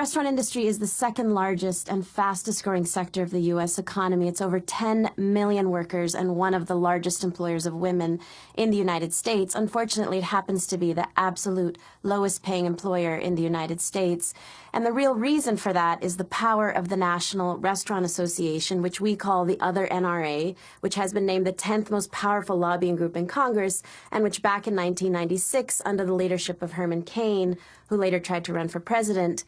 restaurant industry is the second largest and fastest growing sector of the U.S. economy. It's over 10 million workers and one of the largest employers of women in the United States. Unfortunately, it happens to be the absolute lowest paying employer in the United States. And the real reason for that is the power of the National Restaurant Association, which we call the other NRA, which has been named the 10th most powerful lobbying group in Congress, and which back in 1996, under the leadership of Herman Cain, who later tried to run for president,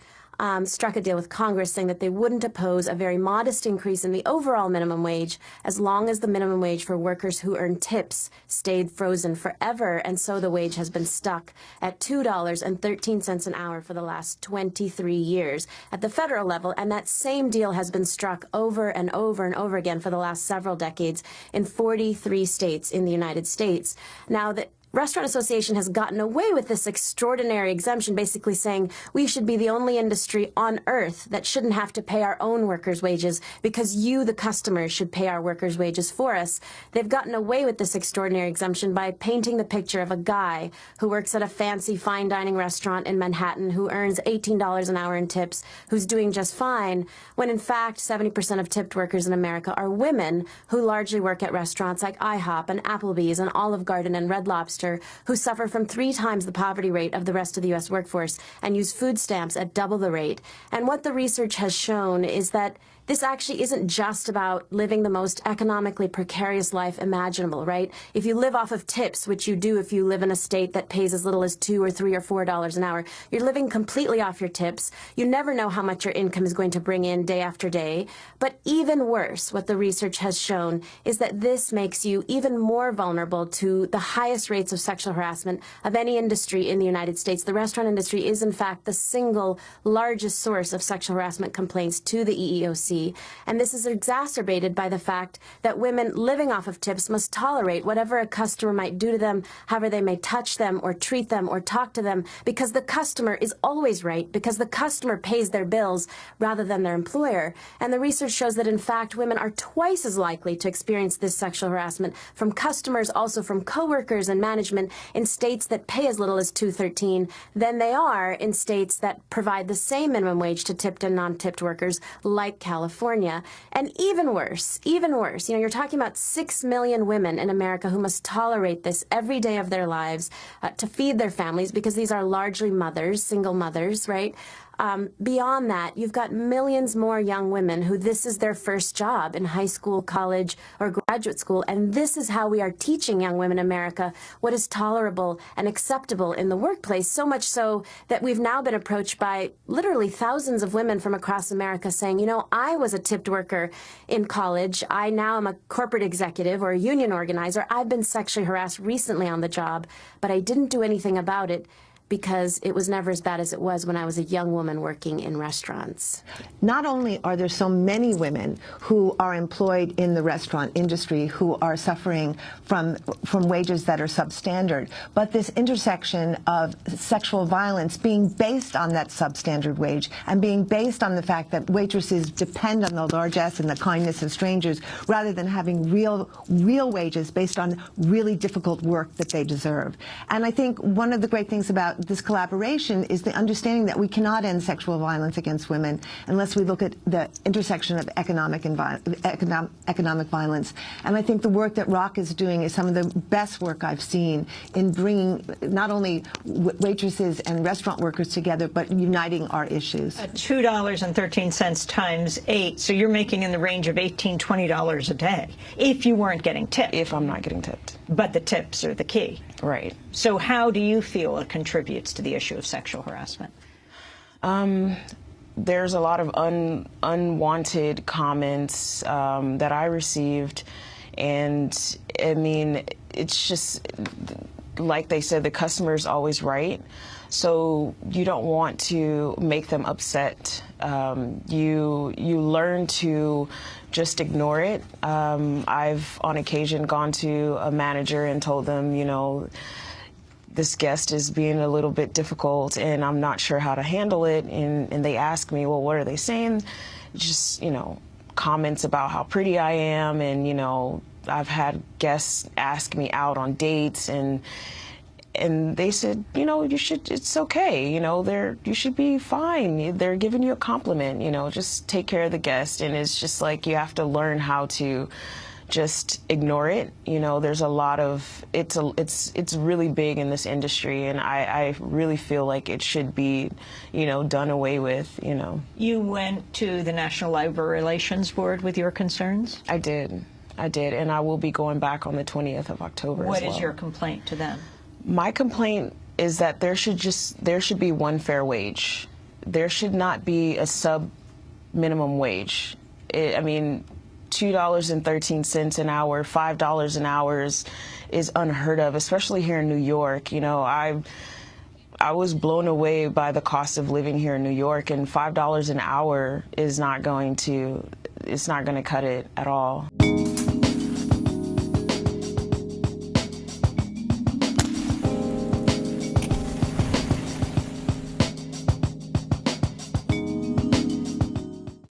struck a deal with Congress saying that they wouldn't oppose a very modest increase in the overall minimum wage as long as the minimum wage for workers who earn tips stayed frozen forever. And so the wage has been stuck at $2.13 an hour for the last 23 years at the federal level. And that same deal has been struck over and over and over again for the last several decades in 43 states in the United States. Now, the Restaurant Association has gotten away with this extraordinary exemption, basically saying we should be the only industry on earth that shouldn't have to pay our own workers' wages because you, the customers, should pay our workers' wages for us. They've gotten away with this extraordinary exemption by painting the picture of a guy who works at a fancy fine dining restaurant in Manhattan who earns $18 an hour in tips, who's doing just fine, when in fact 70% of tipped workers in America are women who largely work at restaurants like IHOP and Applebee's and Olive Garden and Red Lobster, who suffer from 3 times the poverty rate of the rest of the U.S. workforce and use food stamps at double the rate. And what the research has shown is that this actually isn't just about living the most economically precarious life imaginable, right? If you live off of tips, which you do if you live in a state that pays as little as $2 or $3 or $4 an hour, you're living completely off your tips. You never know how much your income is going to bring in day after day. But even worse, what the research has shown is that this makes you even more vulnerable to the highest rates of sexual harassment of any industry in the United States. The restaurant industry is, in fact, the single largest source of sexual harassment complaints to the EEOC. And this is exacerbated by the fact that women living off of tips must tolerate whatever a customer might do to them, however they may touch them or treat them or talk to them, because the customer is always right, because the customer pays their bills rather than their employer. And the research shows that, in fact, women are twice as likely to experience this sexual harassment from customers, also from coworkers and management in states that pay as little as $2.13 than they are in states that provide the same minimum wage to tipped and non-tipped workers like California. And even worse, you're talking about 6 million women in America who must tolerate this every day of their lives to feed their families, because these are largely mothers, single mothers, right? Beyond that, you've got millions more young women who this is their first job in high school, college, or graduate school. And this is how we are teaching young women in America what is tolerable and acceptable in the workplace, so much so that we've now been approached by literally thousands of women from across America saying, you know, I was a tipped worker in college. I now am a corporate executive or a union organizer. I've been sexually harassed recently on the job, but I didn't do anything about it because it was never as bad as it was when I was a young woman working in restaurants. Not only are there so many women who are employed in the restaurant industry who are suffering from wages that are substandard, but this intersection of sexual violence being based on that substandard wage and being based on the fact that waitresses depend on the largesse and the kindness of strangers rather than having real wages based on really difficult work that they deserve. And I think one of the great things about this collaboration is the understanding that we cannot end sexual violence against women unless we look at the intersection of economic violence. And I think the work that ROC is doing is some of the best work I've seen in bringing not only waitresses and restaurant workers together, but uniting our issues. $2.13 times 8, so you're making in the range of $18, $20 a day if you weren't getting tipped. If I'm not getting tipped. But the tips are the key. Right. So how do you feel it contributes to the issue of sexual harassment? There's a lot of unwanted comments that I received, and I mean, it's just like they said, the customer is always right. So you don't want to make them upset. You learn to just ignore it. I've on occasion gone to a manager and told them, you know, this guest is being a little bit difficult and I'm not sure how to handle it. And they ask me, well, what are they saying? Just, you know, comments about how pretty I am. And, you know, I've had guests ask me out on dates, and And they said, you know, it's okay, you know, you should be fine. They're giving you a compliment, you know, just take care of the guest. And it's just like, you have to learn how to just ignore it. You know, there's a lot of, it's really big in this industry, and I really feel like it should be, you know, done away with, you know. You went to the National Labor Relations Board with your concerns? I did, and I will be going back on the 20th of October as well. What is your complaint to them? My complaint is that there should be one fair wage. There should not be a sub-minimum wage. I mean, $2.13 an hour, $5 an hour is unheard of, especially here in New York. You know, I was blown away by the cost of living here in New York, and $5 an hour is not going to cut it at all.